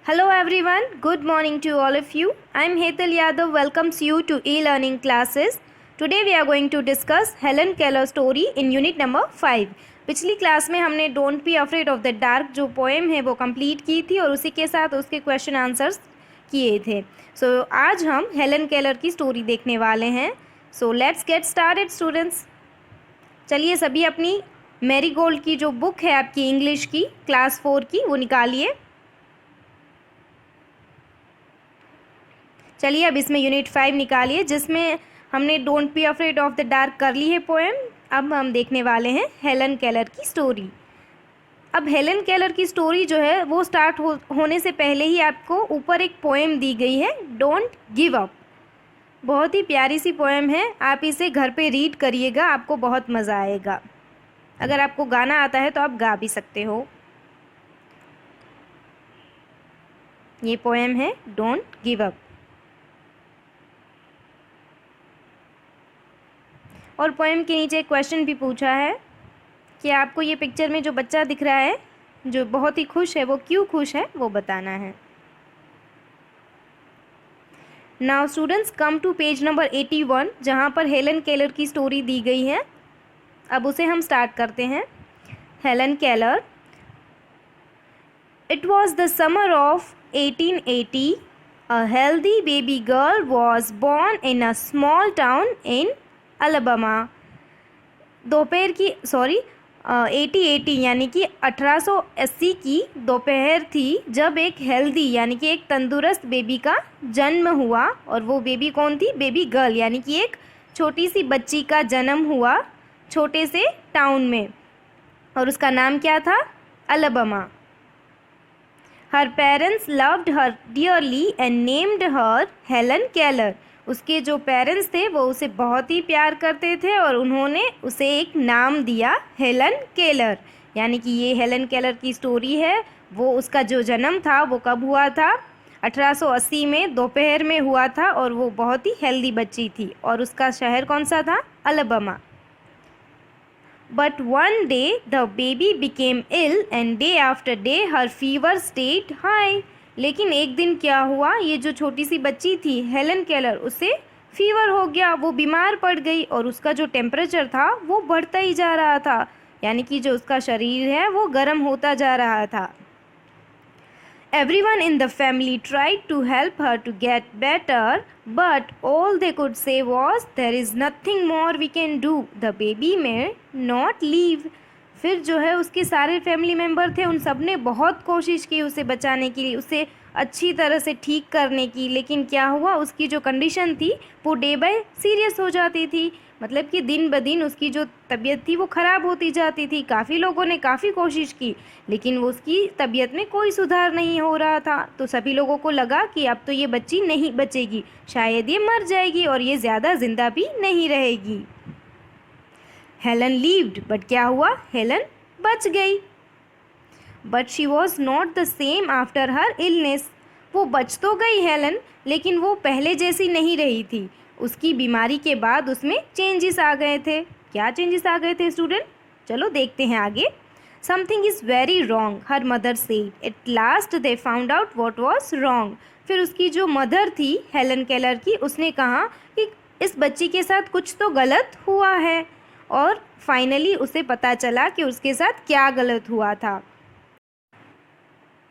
Hello everyone, good morning to all of you. I am Hetal Yadav welcomes you to e-learning classes. Today we are going to discuss Helen Keller story in unit number 5. पिछली class में हमने don't be afraid of the dark जो poem है वो complete की थी और उसी के साथ उसके क्वेश्चन आंसर्स किए थे. सो आज हम हेलन केलर की स्टोरी देखने वाले हैं. So let's get started students. चलिए सभी अपनी मैरी गोल्ड की जो बुक है आपकी इंग्लिश की क्लास 4 की वो निकालिए. चलिए अब इसमें यूनिट 5 निकालिए जिसमें हमने don't be afraid of the dark कर ली है पोएम. अब हम देखने वाले हैं हेलन केलर की स्टोरी. अब हेलन केलर की स्टोरी जो है वो स्टार्ट होने से पहले ही आपको ऊपर एक पोएम दी गई है, डोंट गिव अप. बहुत ही प्यारी सी पोएम है. आप इसे घर पे रीड करिएगा, आपको बहुत मज़ा आएगा. अगर आपको गाना आता है तो आप गा भी सकते हो. ये पोएम है डोंट गिव अप. और पोएम के नीचे एक क्वेश्चन भी पूछा है कि आपको ये पिक्चर में जो बच्चा दिख रहा है जो बहुत ही खुश है वो क्यों खुश है वो बताना है. Now students come to page number 81 जहाँ पर हेलन केलर की स्टोरी दी गई है. अब उसे हम स्टार्ट करते हैं. Helen Keller. It was the summer of 1880. A healthy baby girl was born in a small town in Alabama. दोपहर की 1880 यानी कि 1880 की दोपहर थी जब एक हेल्दी यानी कि एक तंदुरुस्त बेबी का जन्म हुआ. और वो बेबी कौन थी? बेबी गर्ल यानी कि एक छोटी सी बच्ची का जन्म हुआ छोटे से टाउन में और उसका नाम क्या था? Alabama. Her parents loved her dearly and named her Helen Keller. उसके जो पेरेंट्स थे वो उसे बहुत ही प्यार करते थे और उन्होंने उसे एक नाम दिया हेलन केलर. यानी कि ये हेलन केलर की स्टोरी है. वो उसका जो जन्म था वो कब हुआ था? 1880 में दोपहर में हुआ था और वो बहुत ही हेल्दी बच्ची थी. और उसका शहर कौन सा था? Alabama. But one day the baby became ill and day after day her fever stayed high. लेकिन एक दिन क्या हुआ, ये जो छोटी सी बच्ची थी हेलन केलर उसे फीवर हो गया, वो बीमार पड़ गई और उसका जो टेम्परेचर था वो बढ़ता ही जा रहा था. यानी कि जो उसका शरीर है वो गर्म होता जा रहा था. Everyone in the family tried to help her to get better, but all they could say was, "There is nothing more we can do. The baby may not leave." फिर जो है उसके सारे फैमिली मेम्बर थे, उन सब ने बहुत कोशिश की उसे बचाने के लिए, उसे अच्छी तरह से ठीक करने की. लेकिन क्या हुआ, उसकी जो कंडीशन थी वो डे बाय सीरियस हो जाती थी. मतलब कि दिन ब दिन उसकी जो तबीयत थी वो ख़राब होती जाती थी. काफ़ी लोगों ने काफ़ी कोशिश की लेकिन वो उसकी तबीयत में कोई सुधार नहीं हो रहा था. तो सभी लोगों को लगा कि अब तो ये बच्ची नहीं बचेगी, शायद ये मर जाएगी और ये ज़्यादा ज़िंदा भी नहीं रहेगी. हेलन लीव्ड, बट क्या हुआ, हेलन बच गई. But she was not the same after her illness. वो बच तो गई हेलन लेकिन वो पहले जैसी नहीं रही थी. उसकी बीमारी के बाद उसमें चेंजेस आ गए थे. क्या चेंजेस आ गए थे स्टूडेंट? चलो देखते हैं आगे. Something is very wrong her mother said. At last they found out what was wrong. फिर उसकी जो मदर थी हेलन केलर की उसने कहा कि इस बच्ची के साथ कुछ तो गलत हुआ है. और फाइनली उसे पता चला कि उसके साथ क्या गलत हुआ था.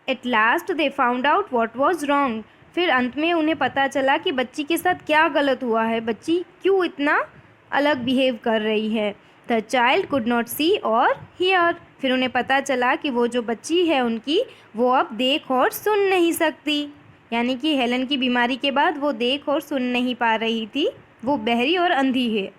At last they found out what was wrong. फिर अंत में उन्हें पता चला कि बच्ची के साथ क्या गलत हुआ है, बच्ची क्यों इतना अलग बिहेव कर रही है. द चाइल्ड कुड नॉट सी और हियर. फिर उन्हें पता चला कि वो जो बच्ची है उनकी वो अब देख और सुन नहीं सकती. यानी कि हेलन की बीमारी के बाद वो देख और सुन नहीं पा रही थी, वो बहरी और अंधी है.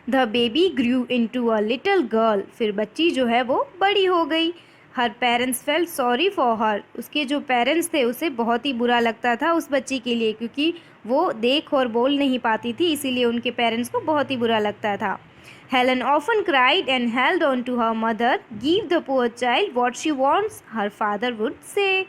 The baby grew into a little girl. फिर बच्ची जो है वो बड़ी हो गई. Her parents felt sorry for her. उसके जो पेरेंट्स थे उसे बहुत ही बुरा लगता था उस बच्ची के लिए क्योंकि वो देख और बोल नहीं पाती थी, इसीलिए उनके पेरेंट्स को बहुत ही बुरा लगता था. Helen often cried and held on to her mother. Give the poor child what she wants her father would say.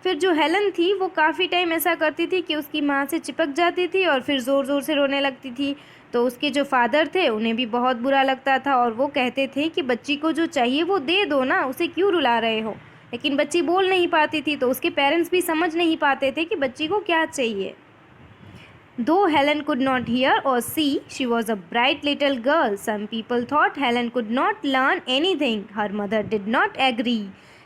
फिर जो हेलन थी वो काफ़ी टाइम ऐसा करती थी कि उसकी माँ से चिपक जाती थी और फिर ज़ोर ज़ोर से रोने लगती थी. तो उसके जो फादर थे उन्हें भी बहुत बुरा लगता था और वो कहते थे कि बच्ची को जो चाहिए वो दे दो ना, उसे क्यों रुला रहे हो. लेकिन बच्ची बोल नहीं पाती थी, तो उसके पेरेंट्स भी समझ नहीं पाते थे कि बच्ची को क्या चाहिए। Though Helen could not hear or see, she was a bright little girl. Some people thought Helen could not learn anything. Her mother did not agree.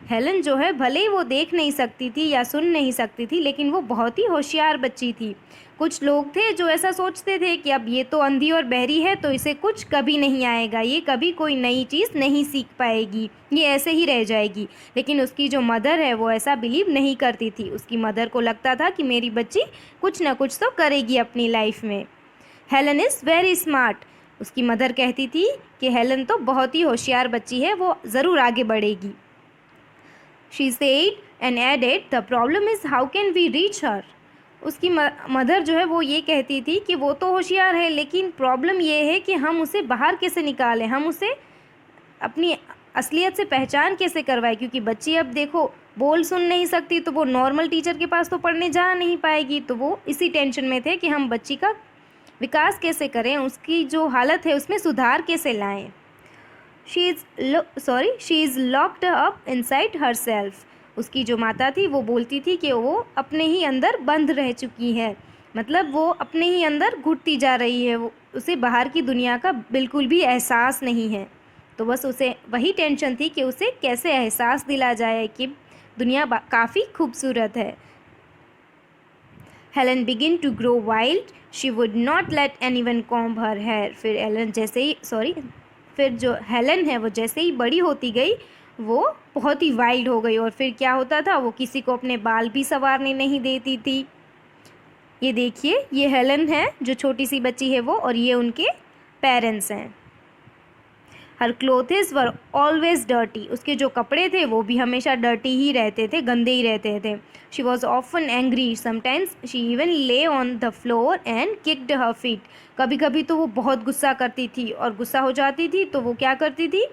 Helen जो है भले ही वो देख नहीं सकती थी या सुन नहीं सकती थी, लेकिन वो बहुत ही होशियार बच्ची थी। कुछ लोग थे जो ऐसा सोचते थे कि अब ये तो अंधी और बहरी है, तो इसे कुछ कभी नहीं आएगा, ये कभी कोई नई चीज़ नहीं सीख पाएगी, ये ऐसे ही रह जाएगी। लेकिन उसकी जो मदर है वो ऐसा बिलीव नहीं करती थी। उसकी मदर को लगता था कि मेरी बच्ची कुछ ना कुछ तो करेगी अपनी लाइफ में। Helen is very smart. उसकी मदर कहती थी कि हेलन तो बहुत ही होशियार बच्ची है, वो ज़रूर आगे बढ़ेगी। She said and added, the problem is how can we reach her? उसकी मदर जो है वो ये कहती थी कि वो तो होशियार है, लेकिन प्रॉब्लम ये है कि हम उसे बाहर कैसे निकालें, हम उसे अपनी असलियत से पहचान कैसे करवाएं, क्योंकि बच्ची अब देखो बोल सुन नहीं सकती, तो वो नॉर्मल टीचर के पास तो पढ़ने जा नहीं पाएगी। तो वो इसी टेंशन में थे कि हम बच्ची का विकास कैसे करें, उसकी जो हालत है उसमें सुधार कैसे लाएं। She is locked up inside herself. उसकी जो माता थी वो बोलती थी कि वो अपने ही अंदर बंद रह चुकी है, मतलब वो अपने ही अंदर घुटती जा रही है, वो उसे बाहर की दुनिया का बिल्कुल भी एहसास नहीं है। तो बस उसे वही टेंशन थी कि उसे कैसे एहसास दिला जाए कि दुनिया काफ़ी खूबसूरत है। Helen begin to grow wild. She would not let anyone comb her hair. फिर जो हेलन है वो जैसे ही बड़ी होती गई वो बहुत ही वाइल्ड हो गई, और फिर क्या होता था, वो किसी को अपने बाल भी संवारने नहीं देती थी। ये देखिए, ये हेलन है जो छोटी सी बच्ची है वो, और ये उनके पेरेंट्स हैं। हर क्लोथेस वर ऑलवेज डर्टी। उसके जो कपड़े थे वो भी हमेशा डर्टी ही रहते थे, गंदे ही रहते थे। She was often angry. Sometimes she even lay on the floor and kicked her feet. कभी कभी तो वो बहुत गुस्सा करती थी, और गुस्सा हो जाती थी तो वो क्या करती थी,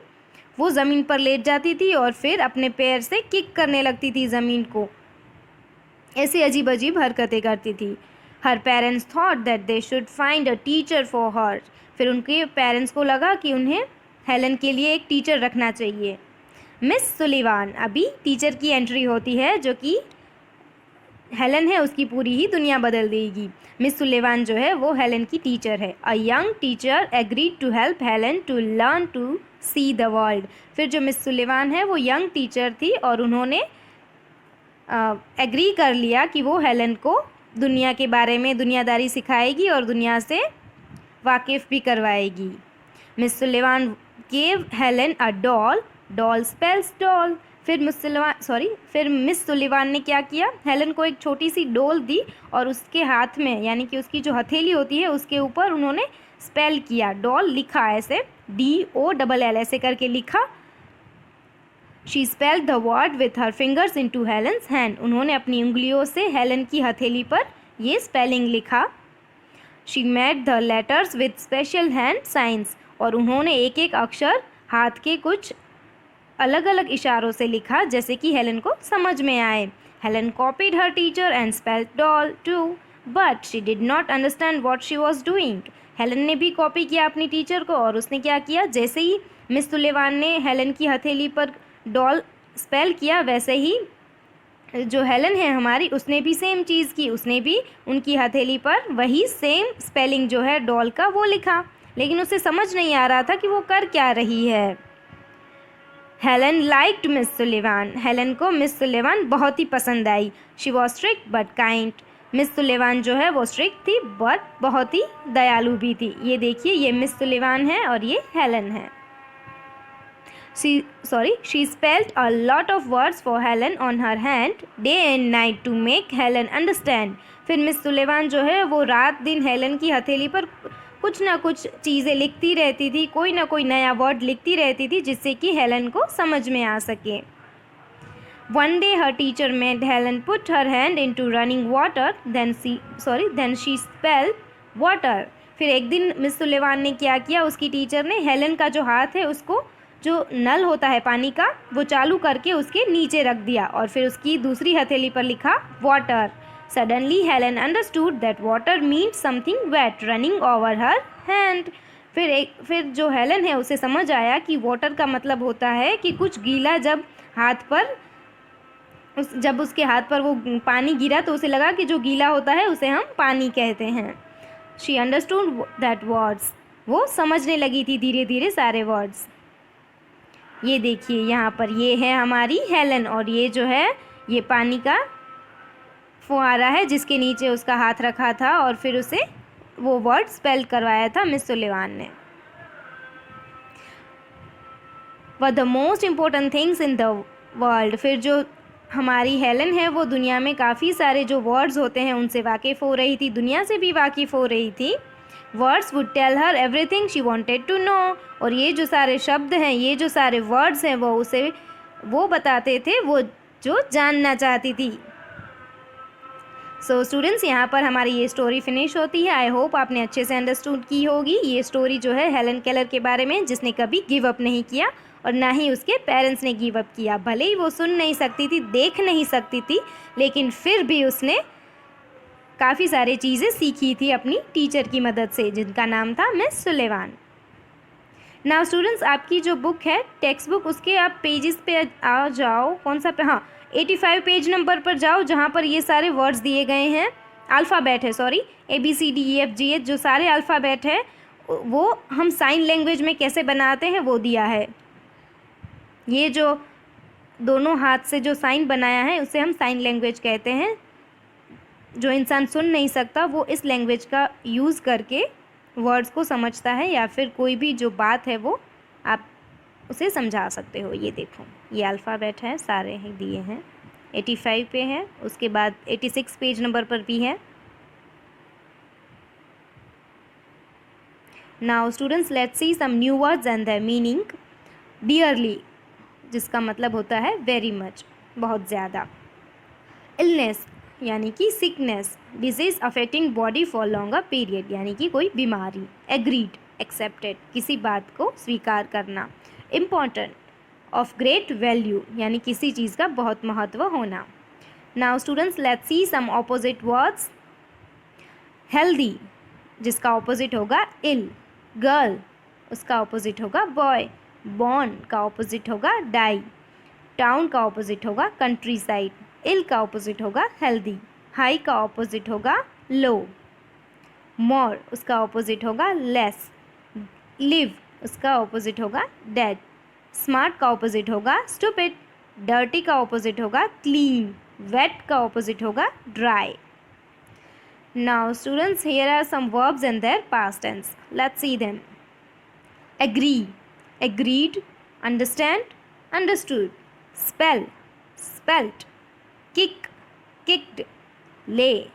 वो ज़मीन पर लेट जाती थी और फिर अपने पैर से किक करने लगती थी ज़मीन को। ऐसे अजीब अजीब हरकतें करती थी। Her parents thought that they should find a teacher for her. फिर उनके पेरेंट्स को लगा कि उन्हें हेलन के लिए एक टीचर रखना चाहिए। Miss Sullivan. अभी टीचर की एंट्री होती है, जो कि हेलन है उसकी पूरी ही दुनिया बदल देगी। मिस सुलिवान जो है वो हेलन की टीचर है। A young teacher agreed to help Helen to learn to see the world. फिर जो मिस सुलिवान है वो यंग टीचर थी, और उन्होंने एग्री कर लिया कि वो हेलन को दुनिया के बारे में दुनियादारी सिखाएगी और दुनिया से वाकिफ़ भी करवाएगी। Miss Sullivan gave Helen a doll. Doll spells doll. फिर मिस सुलिवान ने क्या किया, हेलन को एक छोटी सी डोल दी, और उसके हाथ में यानी कि उसकी जो हथेली होती है उसके ऊपर उन्होंने स्पेल किया, डॉल लिखा ऐसे DOLL ऐसे करके लिखा। She spelled the word with her fingers into Helen's hand. उन्होंने अपनी उंगलियों से हेलन की हथेली पर ये स्पेलिंग लिखा। She made the letters with special hand science. और उन्होंने एक एक अक्षर हाथ के कुछ अलग अलग इशारों से लिखा, जैसे कि हेलन को समझ में आए। Helen copied her teacher and spelled doll too, but she did not understand what she was doing. Helen ने भी कॉपी किया अपनी टीचर को, और उसने क्या किया, जैसे ही मिस सुलेवान ने हेलन की हथेली पर डॉल स्पेल किया, वैसे ही जो हेलन है हमारी, उसने भी सेम चीज़ की, उसने भी उनकी हथेली पर वही सेम स्पेलिंग जो है डॉल का वो लिखा, लेकिन उसे समझ नहीं आ रहा था कि वो कर क्या रही है। Helen liked Miss Sullivan. Helen को मिस सुलेवान बहुत ही पसंद आई। She was strict but kind. Miss Sullivan जो है वो स्ट्रिक्ट थी बट बहुत ही दयालु भी थी। ये देखिए, ये मिस सुलेवान है और ये हेलन है। She spelled a lot of words for Helen on her hand day and night to make Helen understand. फिर मिस सुलेवान जो है वो रात दिन हेलन की हथेली पर कुछ ना कुछ चीज़ें लिखती रहती थी, कोई ना कोई नया वर्ड लिखती रहती थी, जिससे कि हेलन को समझ में आ सके। One day her teacher made Helen put her hand into running water, then she spelled water. फिर एक दिन मिस सुलेवान ने क्या किया, उसकी टीचर ने हेलन का जो हाथ है उसको, जो नल होता है पानी का, वो चालू करके उसके नीचे रख दिया, और फिर उसकी दूसरी हथेली पर लिखा water. Suddenly Helen understood that water means something wet running over her hand. फिर जो हेलन है उसे समझ आया कि वाटर का मतलब होता है कि कुछ गीला जब हाथ पर जब उसके हाथ पर वो पानी गिरा तो उसे लगा कि जो गीला होता है उसे हम पानी कहते हैं। शी अंडरस्टूड दैट वर्ड्स, वो समझने लगी थी धीरे धीरे सारे वर्ड्स। ये देखिए यहाँ पर ये है हमारी हेलन, और ये जो है ये पानी का फुहारा है जिसके नीचे उसका हाथ रखा था और फिर उसे वो वर्ड स्पेल करवाया था मिस सुलेवान ने। Were the most important things in the world, फिर जो हमारी हेलन है वो दुनिया में काफ़ी सारे जो वर्ड्स होते हैं उनसे वाकिफ़ हो रही थी, दुनिया से भी वाकिफ़ हो रही थी। Words would tell her everything she wanted to know, और ये जो सारे शब्द हैं, ये जो सारे वर्ड्स हैं, वो बताते थे वो जो जानना चाहती थी। सो स्टूडेंट्स, यहाँ पर हमारी ये स्टोरी फिनिश होती है। आई होप आपने अच्छे से अंडरस्टूड की होगी। ये स्टोरी जो है हेलन केलर के बारे में, जिसने कभी गिव अप नहीं किया और ना ही उसके पेरेंट्स ने गिव अप किया। भले ही वो सुन नहीं सकती थी, देख नहीं सकती थी, लेकिन फिर भी उसने काफ़ी सारी चीज़ें सीखी थी अपनी टीचर की मदद से, जिनका नाम था मिस सुलेवान। नाउ स्टूडेंट्स, आपकी जो बुक है टेक्स्ट बुक, उसके आप पेजेस पे आ जाओ। कौन सा पे? हाँ, 85 पेज नंबर पर जाओ, जहाँ पर ये सारे वर्ड्स दिए गए हैं। अल्फ़ाबेट है, सॉरी, ABCDEFGH, जो सारे अल्फ़ाबेट है वो हम साइन लैंग्वेज में कैसे बनाते हैं वो दिया है। ये जो दोनों हाथ से जो साइन बनाया है उसे हम साइन लैंग्वेज कहते हैं। जो इंसान सुन नहीं सकता वो इस लैंग्वेज का यूज़ करके वर्ड्स को समझता है, या फिर कोई भी जो बात है वो आप उसे समझा सकते हो। ये देखो, ये अल्फ़ाबेट है, सारे ही दिए हैं। 85 पे है, उसके बाद 86 पेज नंबर पर भी है। Now students, let's see some new words and their meaning. Dearly, जिसका मतलब होता है वेरी मच, बहुत ज़्यादा। इलनेस यानी कि sickness, disease affecting body for longer period, यानी कि कोई बीमारी। एग्रीड, एक्सेप्टेड, किसी बात को स्वीकार करना। इम्पॉर्टेंट, ऑफ ग्रेट वैल्यू, यानी किसी चीज़ का बहुत महत्व होना। Now students, let's see some opposite words. Healthy, जिसका ऑपोजिट होगा इल। गर्ल, उसका ऑपोजिट होगा बॉय। बॉर्न का ऑपोजिट होगा डाई। टाउन का ऑपोजिट होगा कंट्री साइड। इल का ऑपोजिट होगा हेल्दी। हाई का ऑपोजिट होगा लो। मोर, उसका ऑपोजिट होगा लेस। लिव, उसका ऑपोजिट होगा डेड। स्मार्ट का ऑपोजिट होगा स्टूपिड। डर्टी का ऑपोजिट होगा क्लीन। वेट का ऑपोजिट होगा dry. Now students, here are some verbs in their past tense. Let's see them. Agree, agreed. Understand, understood. Spell, spelt. Kick, kicked. Lay,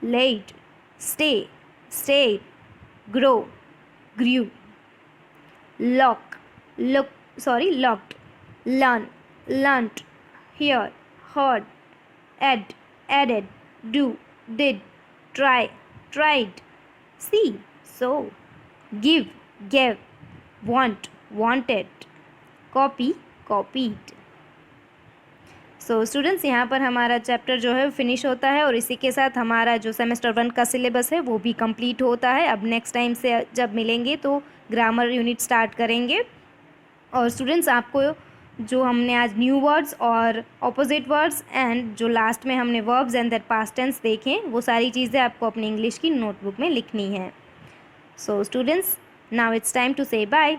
laid. Stay, stayed. Grow, grew. Locked. Learnt, learnt. Hear, heard. Add, added. Do, did. Try, tried. See, saw. Give, gave. Want, wanted. Copy, copied. So students, यहाँ पर हमारा chapter जो है finish होता है और इसी के साथ हमारा जो सेमेस्टर 1 का सिलेबस है वो भी कंप्लीट होता है। अब नेक्स्ट टाइम से जब मिलेंगे तो ग्रामर यूनिट स्टार्ट करेंगे। और स्टूडेंट्स, आपको जो हमने आज न्यू वर्ड्स और ऑपोजिट वर्ड्स एंड जो लास्ट में हमने verbs and their past tense देखें, वो सारी चीज़ें आपको अपनी इंग्लिश की नोटबुक में लिखनी है। So students, now it's time to say bye.